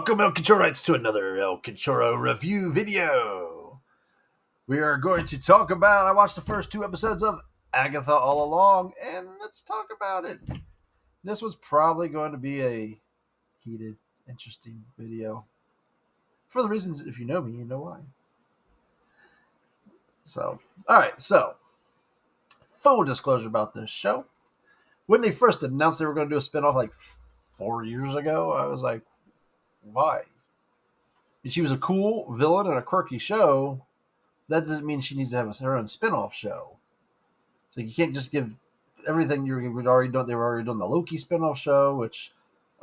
Welcome, El Cachorrites, to another El Cachorro review video. We are going to talk about, I watched the first 2 episodes of Agatha all along, and let's talk about it. This was probably going to be a heated, interesting video. For the reasons, if you know me, you know why. So, alright, so, full disclosure about this show. When they first announced they were going to do a spinoff like 4 years ago, I was like, why? She was a cool villain in a quirky show. That doesn't mean she needs to have her own spin-off show. So you can't just give everything you've already done. They were already doing the Loki spin-off show, which,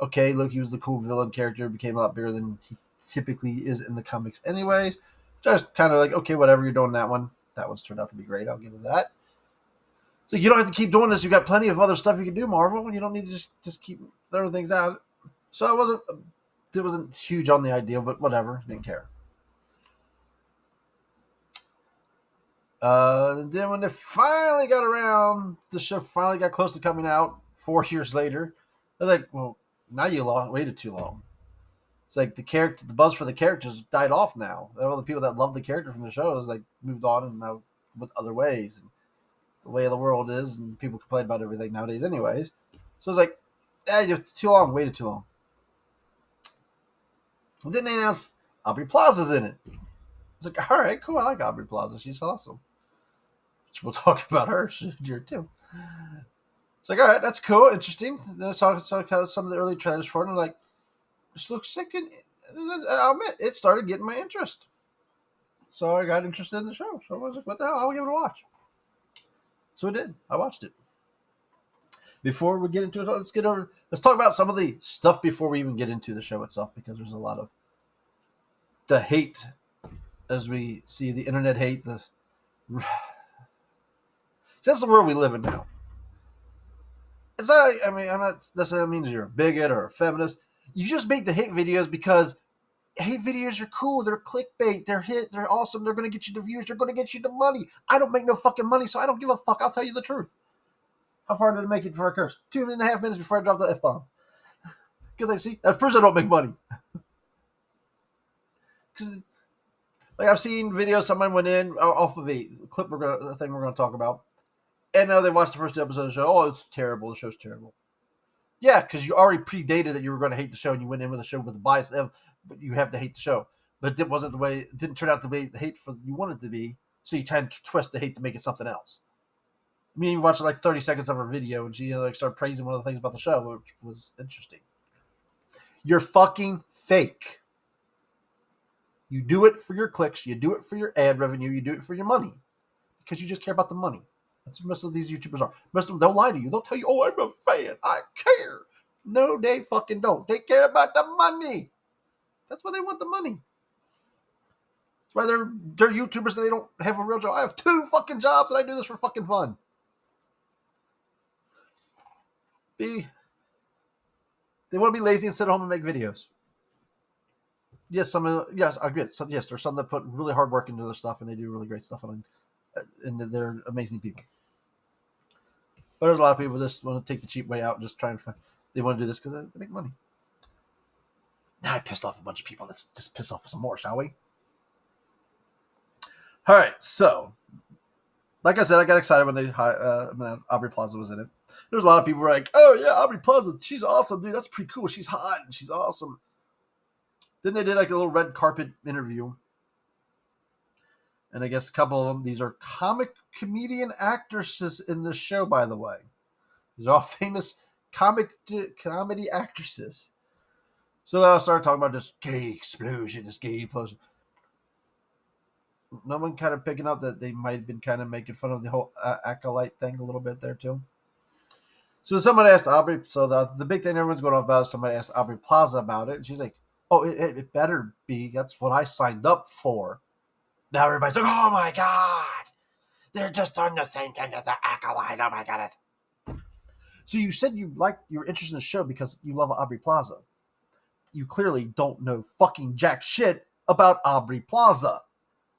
okay, Loki was the cool villain character, became a lot bigger than he typically is in the comics anyways. Just kind of like, okay, whatever, you're doing that one. That one's turned out to be great. I'll give it that. So you don't have to keep doing this. You've got plenty of other stuff you can do, Marvel. You don't need to just keep throwing things out. So it wasn't huge on the idea, but whatever. Didn't care. Then when they finally got around, the show finally got close to coming out 4 years later. They're like, well, now you waited too long. It's like the buzz for the characters died off now. All the people that loved the character from the show is like moved on and now with other ways. And the way of the world is, and people complain about everything nowadays anyways. So it's like, it's too long, waited too long. And then they announced Aubrey Plaza's in it. It's like, all right, cool, I like Aubrey Plaza. She's awesome. We'll talk about her here too. It's like, all right, that's cool, interesting. Then I saw some of the early trailers for it, and I'm like, this looks sick, and I'll admit, it started getting my interest. So I got interested in the show. So I was like, what the hell? I'll give it a watch. So I did. I watched it. Before we get into it, let's talk about some of the stuff before we even get into the show itself, because there's a lot of the hate, as we see the internet hate. That's the world we live in now. It's not, I'm not necessarily means you're a bigot or a feminist. You just make the hate videos because hate videos are cool. They're clickbait. They're hit. They're awesome. They're going to get you the views. They're going to get you the money. I don't make no fucking money, so I don't give a fuck. I'll tell you the truth. How far did it make it before I cursed? 2.5 minutes before I dropped the F-bomb. Because they see, at first I don't make money. Because, like, I've seen videos, someone went in off of a clip the thing we're going to talk about. And now they watched the first 2 episodes of the show. Oh, it's terrible. The show's terrible. Yeah, because you already predated that you were going to hate the show, and you went in with a show with a bias, but you have to hate the show. But it wasn't the way. It didn't turn out the way the hate you wanted it to be. So you tend to twist the hate to make it something else. I mean, you watched like 30 seconds of her video, and she started praising one of the things about the show, which was interesting. You're fucking fake. You do it for your clicks. You do it for your ad revenue. You do it for your money, because you just care about the money. That's what most of these YouTubers are. Most of them, they'll lie to you. They'll tell you, oh, I'm a fan. I care. No, they fucking don't. They care about the money. That's why they want the money. That's why they're YouTubers and they don't have a real job. I have 2 fucking jobs and I do this for fucking fun. They want to be lazy and sit at home and make videos. Yes, I agree. There's some that put really hard work into their stuff and they do really great stuff and they're amazing people. But there's a lot of people that just want to take the cheap way out and just try and they want to do this because they make money. Now I pissed off a bunch of people. Let's just piss off some more, shall we? All right, so like I said, I got excited when Aubrey Plaza was in it. There's a lot of people who were like, oh yeah, Aubrey Plaza, she's awesome, dude. That's pretty cool. She's hot and she's awesome. Then they did like a little red carpet interview. And I guess a couple of them, these are comedian actresses in the show, by the way. These are all famous comedy actresses. So then I started talking about this gay explosion. No one kind of picking up that they might have been kind of making fun of the whole acolyte thing a little bit there too. So somebody asked Aubrey. So the big thing everyone's going on about is somebody asked Aubrey Plaza about it, and she's like, "Oh, it better be. That's what I signed up for." Now everybody's like, "Oh my god, they're just doing the same thing as the acolyte." Oh my god! So you said you were interested in the show because you love Aubrey Plaza. You clearly don't know fucking jack shit about Aubrey Plaza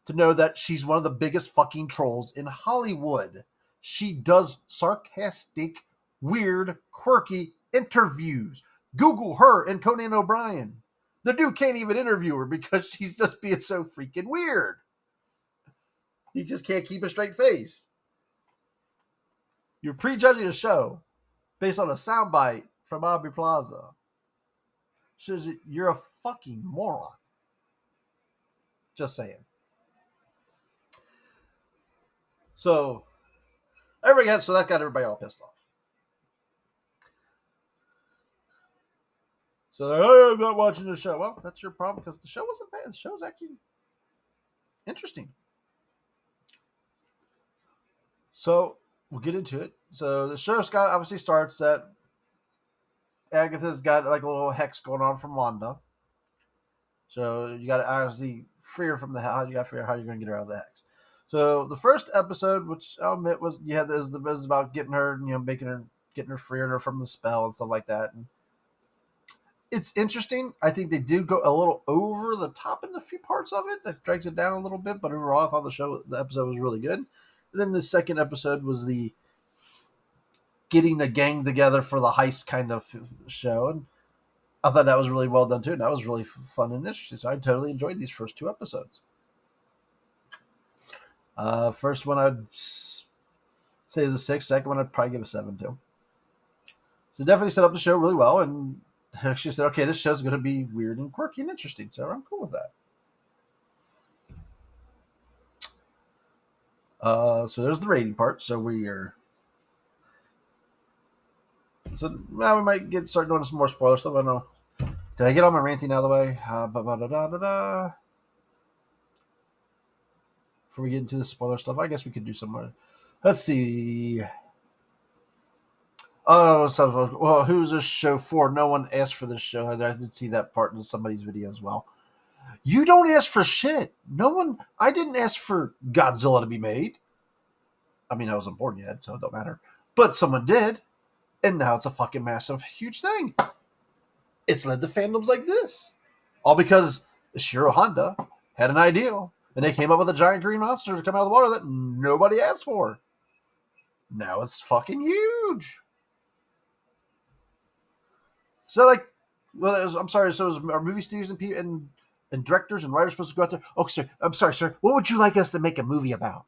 to know that she's one of the biggest fucking trolls in Hollywood. She does sarcastic, weird, quirky interviews. Google her and Conan O'Brien. The dude can't even interview her because she's just being so freaking weird. He just can't keep a straight face. You're prejudging a show based on a soundbite from Aubrey Plaza. Shows that you're a fucking moron. Just saying. So so that got everybody all pissed off. So they're, oh, I'm not watching the show. Well, that's your problem because the show wasn't bad. The show was actually interesting. So we'll get into it. So the show obviously starts that Agatha's got like a little hex going on from Wanda. So you got to obviously free her from the hex. You got to figure out how you're going to get her out of the hex. So the first episode, which I'll admit was was about getting her, getting her freeing her from the spell and stuff like that. And it's interesting. I think they do go a little over the top in a few parts of it. That drags it down a little bit, but overall, I thought the episode was really good. And then the second episode was the getting a gang together for the heist kind of show, and I thought that was really well done too. And that was really fun and interesting. So I totally enjoyed these first two episodes. First one I'd say is a 6. Second one I'd probably give a 7 to. So definitely set up the show really well, and actually said, okay, this show's going to be weird and quirky and interesting. So I'm cool with that. So there's the rating part. So now we might start doing some more spoiler stuff. I don't know. Did I get all my ranting out of the way? Before we get into the spoiler stuff, I guess we could do some more. Let's see. Oh, well, who's this show for? No one asked for this show. I did see that part in somebody's video as well. You don't ask for shit. No one. I didn't ask for Godzilla to be made. I mean, I wasn't born yet, so it don't matter. But someone did, and now it's a fucking massive, huge thing. It's led to fandoms like this, all because Ishiro Honda had an idea, and they came up with a giant green monster to come out of the water that nobody asked for. Now it's fucking huge. So, I'm sorry. So, are movie studios and directors and writers supposed to go out there? Oh, sir, I'm sorry, sir. What would you like us to make a movie about?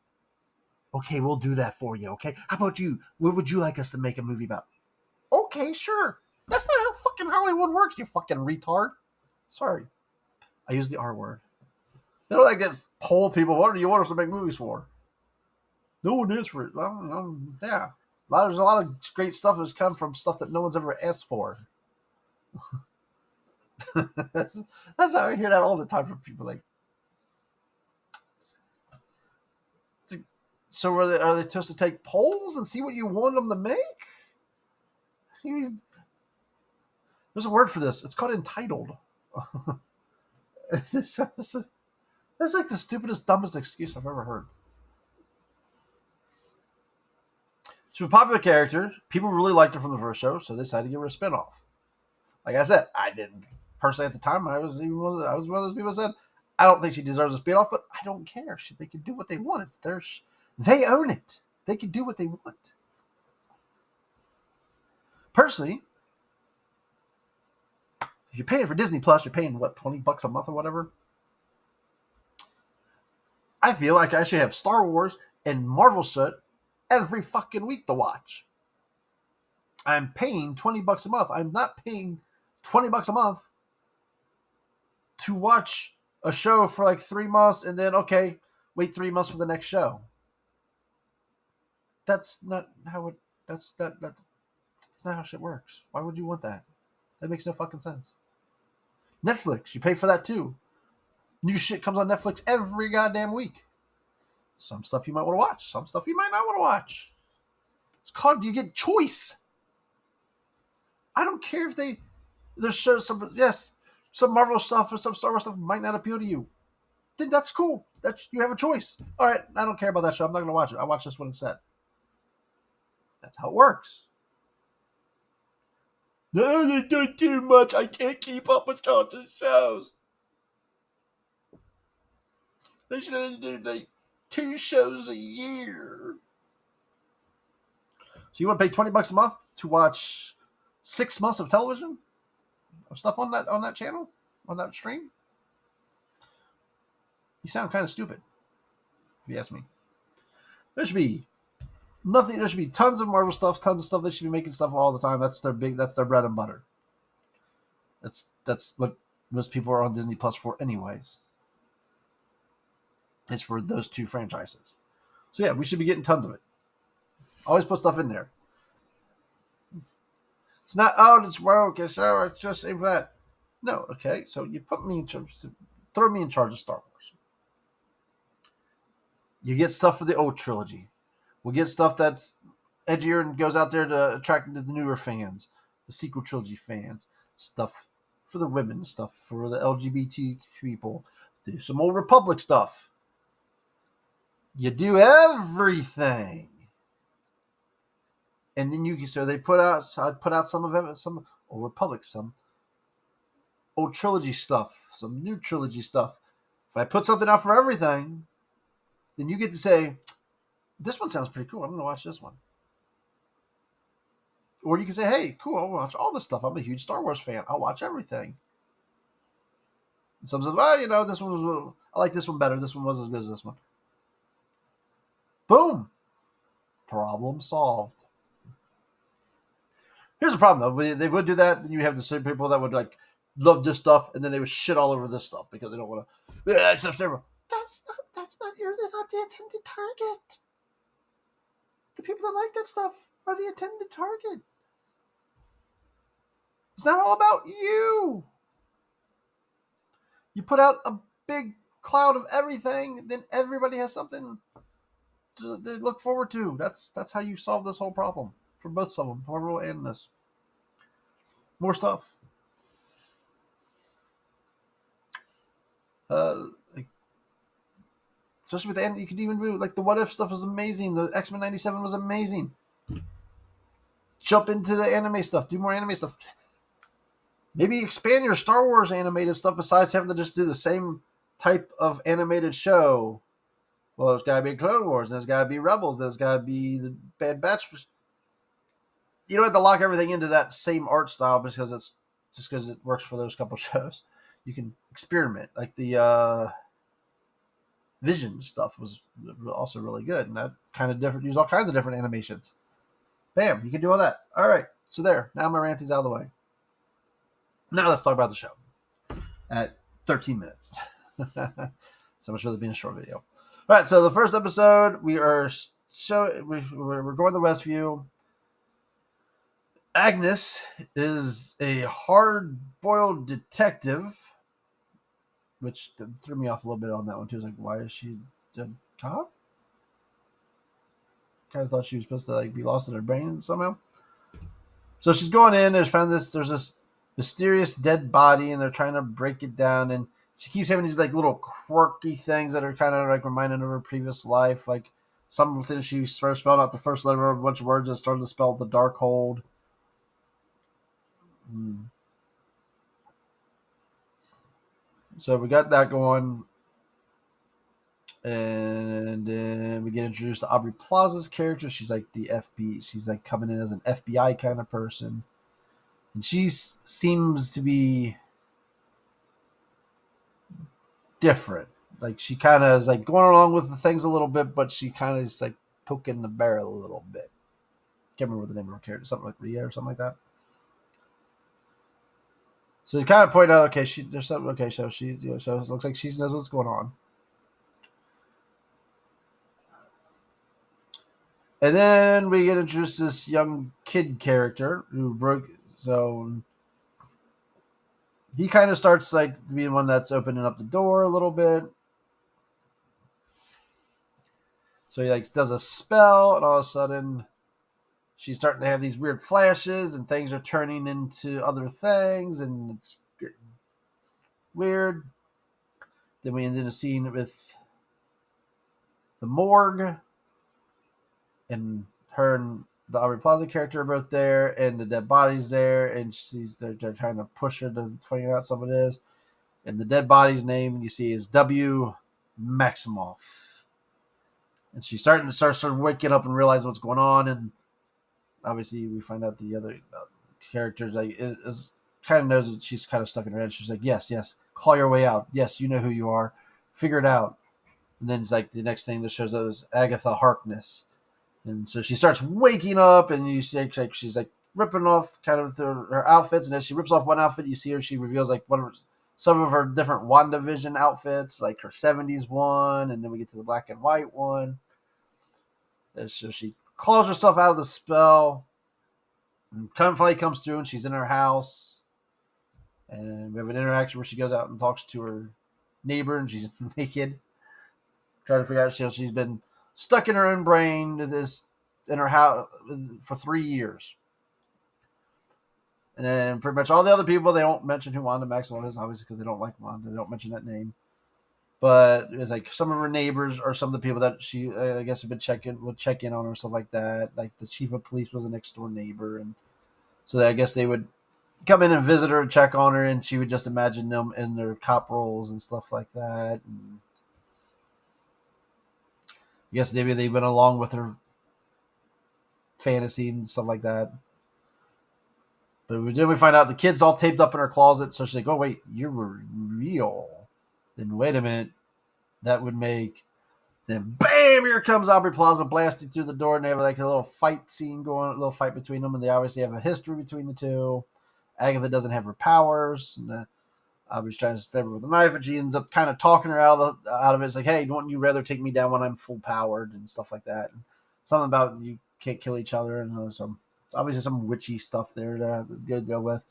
Okay, we'll do that for you. Okay, how about you? What would you like us to make a movie about? Okay, sure. That's not how fucking Hollywood works. You fucking retard. Sorry, I used the R word. They don't like to poll people. What do you want us to make movies for? No one is for it. Well, yeah. There's a lot of great stuff that's come from stuff that no one's ever asked for. That's how I hear that all the time from people. Like, so are they supposed to take polls and see what you want them to make? There's a word for this. It's called entitled. That's like the stupidest, dumbest excuse I've ever heard. She's a popular character. People really liked her from the first show, so they decided to give her a spinoff. Like I said, I didn't personally at the time. I was one of those people that said, I don't think she deserves a spinoff, but I don't care. They can do what they want. It's their. They own it. They can do what they want. Personally, if you're paying for Disney Plus, you're paying what, $20 a month or whatever. I feel like I should have Star Wars and Marvel shit every fucking week to watch. I'm paying $20 a month. I'm not paying $20 a month to watch a show for like 3 months and then, okay, wait 3 months for the next show. That's not how it. That's not how shit works. Why would you want that? That makes no fucking sense. Netflix, you pay for that too. New shit comes on Netflix every goddamn week. Some stuff you might want to watch. Some stuff you might not want to watch. It's called you get choice. I don't care if there's some Marvel stuff or some Star Wars stuff might not appeal to you. Then that's cool. You have a choice. All right, I don't care about that show. I'm not going to watch it. I watch this one instead. That's how it works. No, they do too much. I can't keep up with all the shows. They should have done like 2 shows a year. So you want to pay $20 a month to watch 6 months of television? Of stuff on that channel? On that stream? You sound kind of stupid, if you ask me. There should be nothing. There should be tons of Marvel stuff, tons of stuff. They should be making stuff all the time. That's their bread and butter. That's what most people are on Disney Plus for anyways. It's for those 2 franchises. So yeah, we should be getting tons of it. Always put stuff in there. It's not, it's broke, it's just same for that. No, okay, so you put me in charge, throw me in charge of Star Wars. You get stuff for the old trilogy. We'll get stuff that's edgier and goes out there to attract the newer fans, the sequel trilogy fans. Stuff for the women, stuff for the LGBT people. Do some old Republic stuff. You do everything. And then I'd put out some of it, some old Republic, some old trilogy stuff, some new trilogy stuff. If I put something out for everything, then you get to say, this one sounds pretty cool. I'm going to watch this one. Or you can say, hey, cool, I'll watch all this stuff. I'm a huge Star Wars fan. I'll watch everything. And some says, well, this one was, I like this one better. This one wasn't as good as this one. Boom. Problem solved. Here's the problem, though. They would do that, and you have the same people that would love this stuff, and then they would shit all over this stuff because they don't want to. That stuff's terrible. That's not the intended target. The people that like that stuff are the intended target. It's not all about you. You put out a big cloud of everything, then everybody has something to look forward to. That's how you solve this whole problem for both of them, Marvel and this. More stuff. Especially with the end, you could even do the What If stuff was amazing. The X-Men 97 was amazing. Jump into the anime stuff. Do more anime stuff. Maybe expand your Star Wars animated stuff besides having to just do the same type of animated show. Well, there's got to be Clone Wars, and there's got to be Rebels, there's got to be the Bad Batch. You don't have to lock everything into that same art style because it works for those couple shows. You can experiment. Like the Vision stuff was also really good, and that kind of different. Use all kinds of different animations. Bam, you can do all that. All right, so there. Now my rant is out of the way. Now let's talk about the show at 13 minutes. So much for this being a short video. All right, so the first episode, we're going to Westview. Agnes is a hard-boiled detective, which threw me off a little bit on that one too. I was like, why is she a cop? Kind of thought she was supposed to be lost in her brain somehow. So she's going in. There's this mysterious dead body, and they're trying to break it down. And she keeps having these little quirky things that are kind of reminding of her previous life. Something she started spelling out the first letter of a bunch of words and started to spell the Darkhold. So we got that going. And then we get introduced to Aubrey Plaza's character. She's the FBI. She's coming in as an FBI kind of person. And she seems to be different. She kind of is going along with the things a little bit, but she kind of is poking the bear a little bit. Can't remember the name of her character. Something like Rhea or something like that. So you kind of point out, okay, there's something. Okay, so so it looks like she knows what's going on. And then we get introduced to this young kid character who broke. So he kind of starts being one that's opening up the door a little bit. So he like does a spell, and all of a sudden she's starting to have these weird flashes, and things are turning into other things, and it's getting weird. Then we end in a scene with the morgue, and her and the Aubrey Plaza character are both there, and the dead body's there, and they're trying to push her to figure out something it is. And the dead body's name you see is W. Maximoff. And she's starting to start waking up and realize what's going on, and obviously we find out the other characters like is kind of knows that she's kind of stuck in her head. She's like, yes, claw your way out. Yes, you know who you are. Figure it out. And then it's like the next thing that shows up is Agatha Harkness. And so she starts waking up, and you see like she's like ripping off kind of her outfits. And as she rips off one outfit, you see her. She reveals like some of her different WandaVision outfits, like her '70s one, and then we get to the black and white one. And so she claws herself out of the spell, and finally comes through, and she's in her house. And we have an interaction where she goes out and talks to her neighbor, and she's naked, trying to figure out she's been stuck in her own brain in her house for 3 years. And then pretty much all the other people, they don't mention who Wanda Maximoff is, obviously, because they don't like Wanda. They don't mention that name. But it's like some of her neighbors or some of the people that she, I guess, would check in on her, stuff like that. Like the chief of police was a next door neighbor. And so I guess they would come in and visit her and check on her, and she would just imagine them in their cop roles and stuff like that. And I guess maybe they went along with her fantasy and stuff like that. But then we find out the kid's all taped up in her closet. So she's like, oh, wait, you were real. Then wait a minute. That would make... Then bam, here comes Aubrey Plaza blasting through the door. And they have like a little fight scene going, a little fight between them. And they obviously have a history between the two. Agatha doesn't have her powers. And Aubrey's trying to stab her with a knife. And she ends up kind of talking her out of it. It's like, hey, wouldn't you rather take me down when I'm full powered and stuff like that. And something about you can't kill each other. And some... obviously some witchy stuff there to go with.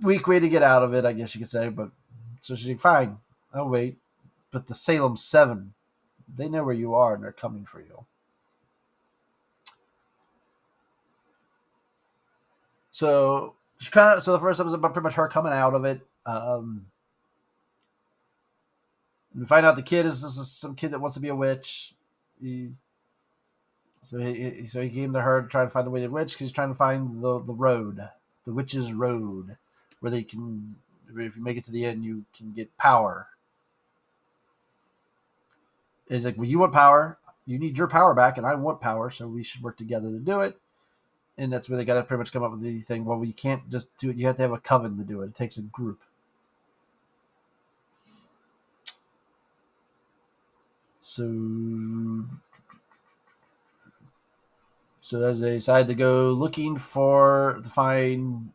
Weak way to get out of it, I guess you could say. But so she's like, fine, I'll wait. But the Salem 7, they know where you are and they're coming for you. So the first episode about pretty much her coming out of it. We find out the kid is some kid that wants to be a witch. So he came to her to try to find the weighted witch because he's trying to find the road, the witch's road, where they can, if you make it to the end, you can get power. And he's like, well, you want power, you need your power back, and I want power, so we should work together to do it. And that's where they got to pretty much come up with the thing. Well, we can't just do it. You have to have a coven to do it. It takes a group. So as they decide to go looking to find,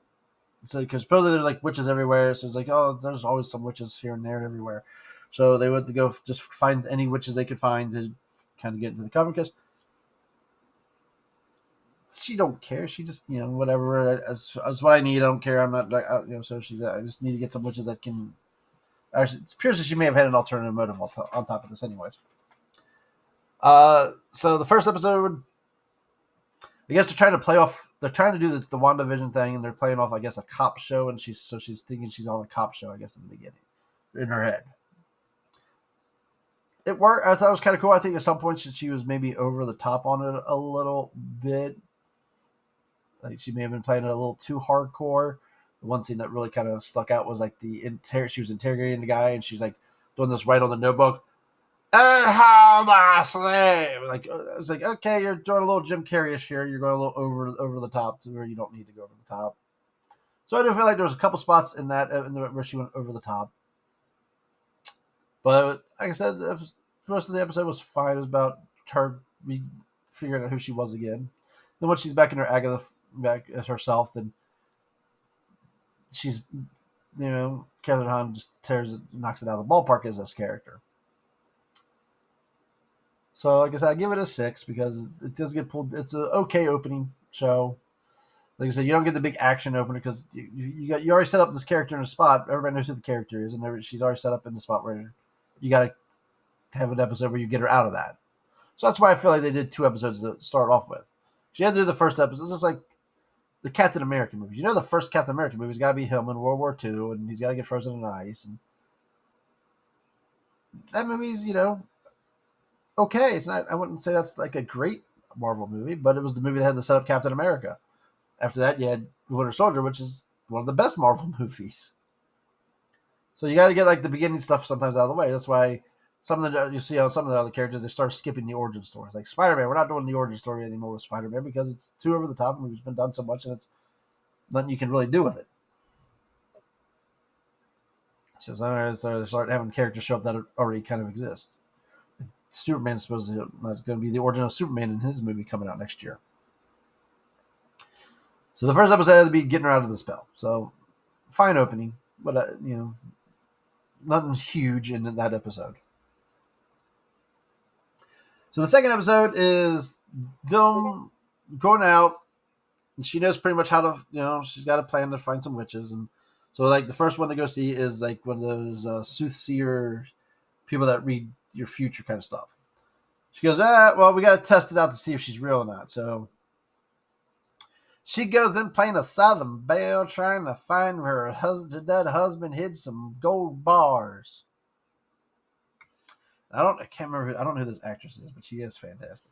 so because supposedly there's like witches everywhere, so it's like, oh, there's always some witches here and there everywhere. So they went to go just find any witches they could find to kind of get into the coven, because she don't care. She just, whatever, as what I need, I don't care. I'm not like, so she's, I just need to get some witches that can, actually, it appears that she may have had an alternative motive on top of this anyways. So the first episode, I guess they're trying to do the WandaVision thing, and they're playing off, I guess, a cop show, and she's thinking she's on a cop show, I guess, in the beginning, in her head. It worked. I thought it was kind of cool. I think at some points she was maybe over the top on it a little bit. Like she may have been playing it a little too hardcore. The one scene that really kind of stuck out was like she was interrogating the guy, and she's like doing this right on the notebook. And how my slave? Like I was like, okay, you're doing a little Jim Carrey-ish here. You're going a little over the top to where you don't need to go over the top. So I do feel like there was a couple spots in that where she went over the top. But like I said, most of the episode was fine. It was about her figuring out who she was again. Then when she's back in her Agatha, back as herself, then she's, Catherine Hahn just knocks it out of the ballpark as this character. So, like I said, I give it a 6 because it does get pulled. It's an okay opening show. Like I said, you don't get the big action opener because you already set up this character in a spot. Everybody knows who the character is, and she's already set up in the spot where you got to have an episode where you get her out of that. So that's why I feel like they did 2 episodes to start off with. She had to do the first episode. It's just like the Captain America movies. You know, the first Captain America movie's got to be him in World War II, and he's got to get frozen in ice. And that movie's, okay. It's not. I wouldn't say that's like a great Marvel movie, but it was the movie that had to set up Captain America. After that, you had Winter Soldier, which is one of the best Marvel movies. So you got to get like the beginning stuff sometimes out of the way. That's why some of the you see on some of the other characters they start skipping the origin stories. Like Spider-Man, we're not doing the origin story anymore with Spider-Man because it's too over the top and it's been done so much and it's nothing you can really do with it. So they start having characters show up that already kind of exist. Superman's supposed to that's going to be the origin of Superman in his movie coming out next year. So the first episode had to be getting her out of the spell. So fine opening, but nothing huge in that episode. So the second episode is them going out, and she knows pretty much how to, she's got a plan to find some witches, and so like the first one to go see is like one of those soothsayer people that read your future kind of stuff. She goes, well, we got to test it out to see if she's real or not. So she goes in playing a Southern belle, trying to find her dead husband hid some gold bars. I can't remember. I don't know who this actress is, but she is fantastic.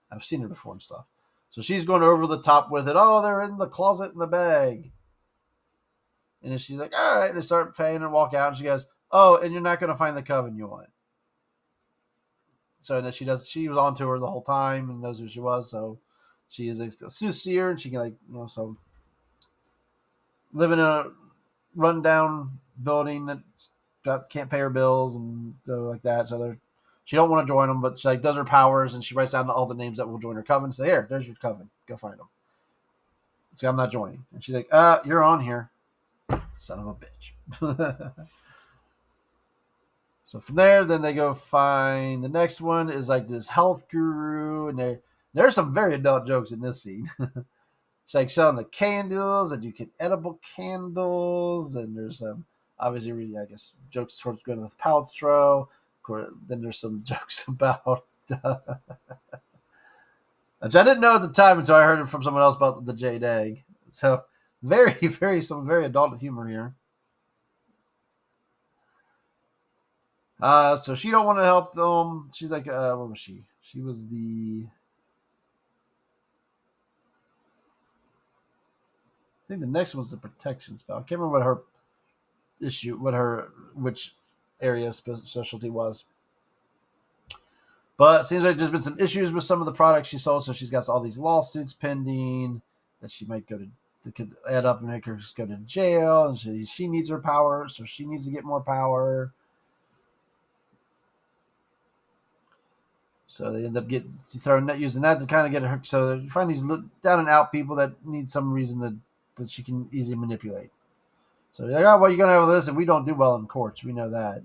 I've seen her before and stuff. So she's going over the top with it. Oh, they're in the closet in the bag. And then she's like, all right. And they start paying and walk out. And she goes, oh, and you're not going to find the coven you want. So then she was on to her the whole time and knows who she was. So she is a soothsayer and she can so live in a rundown building that can't pay her bills and so like that. So she don't want to join them, but she does her powers and she writes down all the names that will join her coven. Say, here, there's your coven. Go find them. So I'm not joining. And she's like, you're on here. Son of a bitch. So from there, then they go find the next one is like this health guru, and there's some very adult jokes in this scene. It's like selling the candles, and you get edible candles, and there's some obviously really, I guess, jokes towards going to the Paltrow. Then there's some jokes about which I didn't know at the time until I heard it from someone else about the jade egg. So some very adult humor here. So she don't want to help them. She's like, what was she? She was I think the next one's the protection spell. I can't remember which area specialty was. But it seems like there's been some issues with some of the products she sold, so she's got all these lawsuits pending that she might that could add up and make her go to jail, and she needs her power, so she needs to get more power. So they end up using that to kind of get her. So you find these down and out people that need some reason that she can easily manipulate. So you're like, oh, well, you're going to have this, and we don't do well in courts. We know that.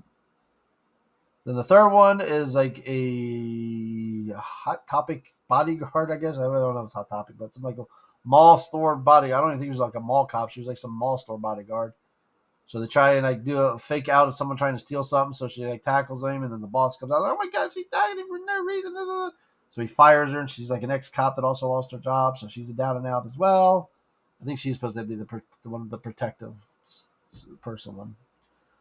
Then the third one is like a Hot Topic bodyguard, I guess. I don't know if it's Hot Topic, but it's like a mall store body. I don't even think he was like a mall cop. She was like some mall store bodyguard. So they try and like do a fake out of someone trying to steal something. So she like tackles him, and then the boss comes out. Like, oh my god, she tagged him for no reason. So he fires her, and she's like an ex-cop that also lost her job. So she's a down and out as well. I think she's supposed to be the protective person one.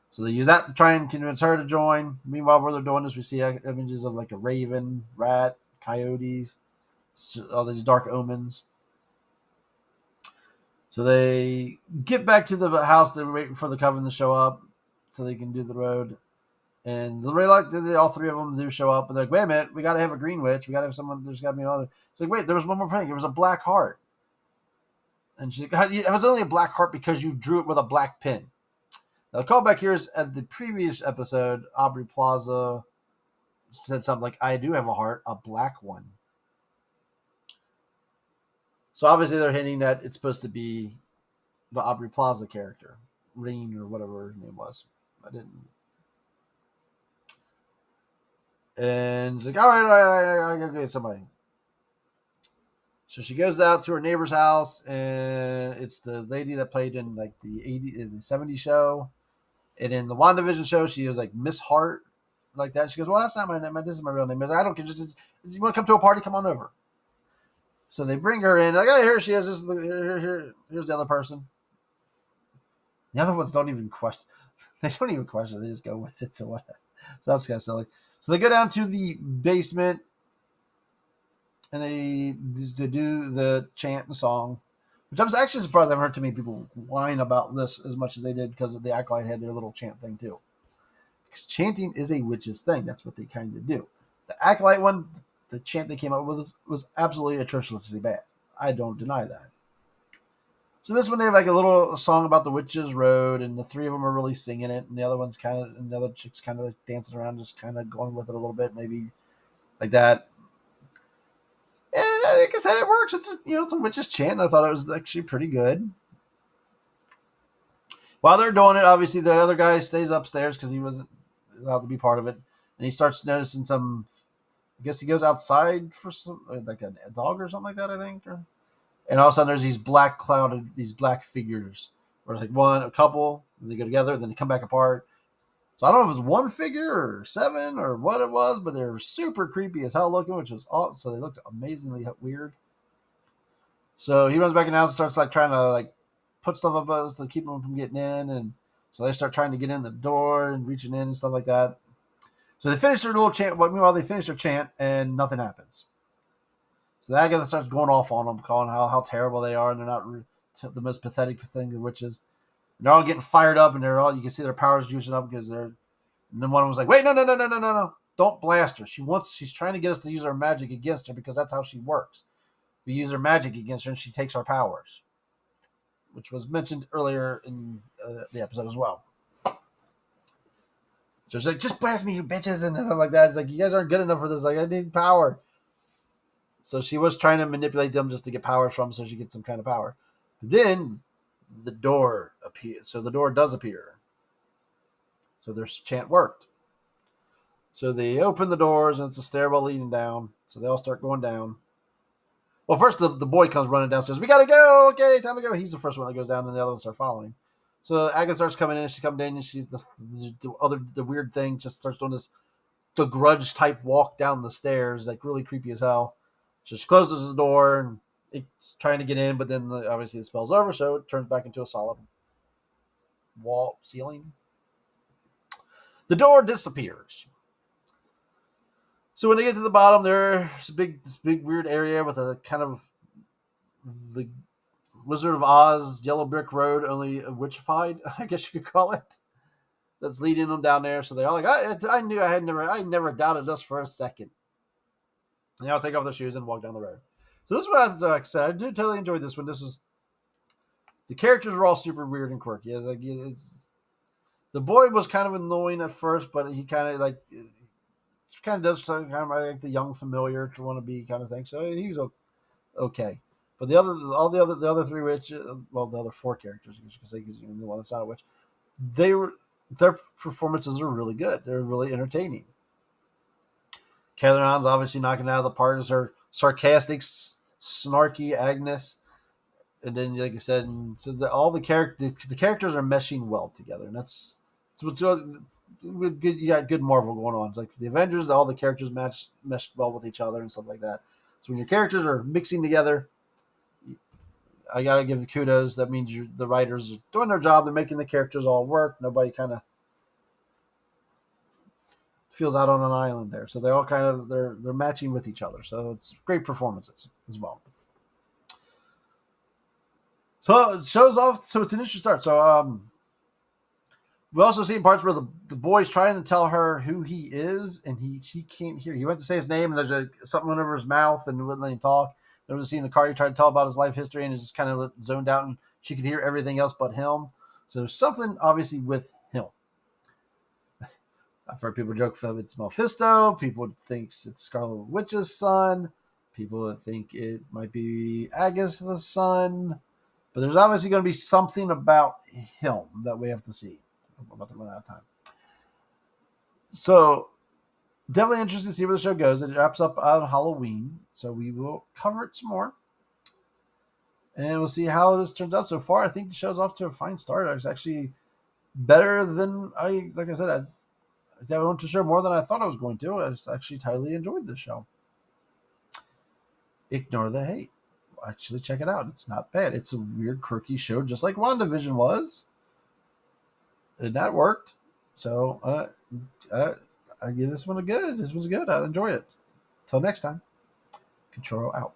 So they use that to try and convince her to join. Meanwhile, while they're doing this, we see images of like a raven, rat, coyotes, all these dark omens. So they get back to the house. They're waiting for the coven to show up so they can do the road. And all three of them do show up. And they're like, wait a minute, we got to have a green witch. We got to have someone. There's got to be another. It's like, wait, there was one more thing. It was a black heart. And she's like, it was only a black heart because you drew it with a black pen. Now, the callback here is at the previous episode, Aubrey Plaza said something like, I do have a heart, a black one. So obviously they're hinting that it's supposed to be the Aubrey Plaza character, Reen or whatever her name was. I didn't. And she's like, all right, I gotta get somebody. So she goes out to her neighbor's house, and it's the lady that played in like the 70s show. And in the WandaVision show, she was like Miss Hart. like that. She goes, well, that's not my name. This is my real name. I don't care. Just you want to come to a party? Come on over. So they bring her in. Like, oh, here she is. Here's the other person. The other ones don't even question. They don't even question. They just go with it. So what? So that's kind of silly. So they go down to the basement and they do the chant and song, which I was actually surprised I haven't heard too many people whine about this as much as they did because the Acolyte had their little chant thing too. Because chanting is a witch's thing. That's what they kind of do. The Acolyte one, the chant they came up with was absolutely atrociously bad. I don't deny that. So this one they have like a little song about the witch's road, and the three of them are really singing it, and the other one's kind of, and the other chick's kind of like dancing around, just kind of going with it a little bit, maybe like that. And like I said, it works. It's it's a witch's chant. And I thought it was actually pretty good. While they're doing it, obviously the other guy stays upstairs because he wasn't allowed to be part of it, and he starts noticing some. I guess he goes outside for some like a dog or something like that. I think, and all of a sudden there's these black figures. Where it's like a couple, and they go together, then they come back apart. So I don't know if it was one figure or seven or what it was, but they were super creepy as hell looking, which was awesome. So they looked amazingly weird. So he runs back in the house and starts like trying to like put stuff up us to keep them from getting in, and so they start trying to get in the door and reaching in and stuff like that. So they finish their little chant. But meanwhile, they finish their chant and nothing happens. So the Agatha starts going off on them, calling how terrible they are, and they're not the most pathetic thing of witches. And they're all getting fired up, and you can see their powers juicing up because they're. And then one was like, "Wait, no! Don't blast her. She's trying to get us to use our magic against her because that's how she works. We use her magic against her, and she takes our powers," which was mentioned earlier in the episode as well. So she's like, "Just blast me, you bitches," and stuff like that. It's like, you guys aren't good enough for this. Like, I need power. So she was trying to manipulate them just to get power from, so she gets some kind of power. But then the door appears. So the door does appear. So their chant worked. So they open the doors, and it's a stairwell leading down. So they all start going down. Well, first the boy comes running downstairs. We gotta go. Okay, time to go. He's the first one that goes down, and the other ones start following him. So Agatha starts coming in. She's coming in, and she's the weird thing just starts doing the grudge type walk down the stairs, like really creepy as hell. So she closes the door, and it's trying to get in, but then obviously the spell's over, so it turns back into a solid wall ceiling. The door disappears. So when they get to the bottom, there's this big weird area with a kind of the Wizard of Oz yellow brick road, only witchified, I guess you could call it. That's leading them down there. So they're all like, I knew I never doubted us for a second. And they all take off their shoes and walk down the road. So this is what I said. I did totally enjoy this one. The characters were all super weird and quirky. The boy was kind of annoying at first, but he kind of does some kind of like the young familiar to want to be kind of thing. So he was okay. But the other three witches, well, the other four characters, you could say, because the one that's not a witch, their performances are really good. They're really entertaining. Catherine's obviously knocking it out of the park as her sarcastic, snarky Agnes. And then, like I said, so all the characters are meshing well together, and that's what's good. You got good Marvel going on. It's like the Avengers, all the characters meshed well with each other and stuff like that. So when your characters are mixing together, I gotta give the kudos. That means the writers are doing their job. They're making the characters all work. Nobody kind of feels out on an island there. So they're all kind of they're matching with each other. So it's great performances as well. So it shows off. So it's an interesting start. So we also see parts where the boy's trying to tell her who he is, and she can't hear. He went to say his name, and there's something went over his mouth, and wouldn't let him talk. There was a scene in the car. He tried to tell about his life history, and he just kind of zoned out, and she could hear everything else but him. So there's something obviously with him. I've heard people joke that it's Mephisto. People think it's Scarlet Witch's son. People think it might be Agatha's son. But there's obviously going to be something about him that we have to see. I'm about to run out of time. So definitely interested to see where the show goes. It wraps up on Halloween. So we will cover it some more. And we'll see how this turns out. So far, I think the show's off to a fine start. It's actually better than like I said, I went to show more than I thought I was going to. I just actually highly enjoyed this show. Ignore the hate. Actually, check it out. It's not bad. It's a weird, quirky show, just like WandaVision was. And that worked. So, I give this one a good. This was good. I enjoyed it. Till next time, Cachorro out.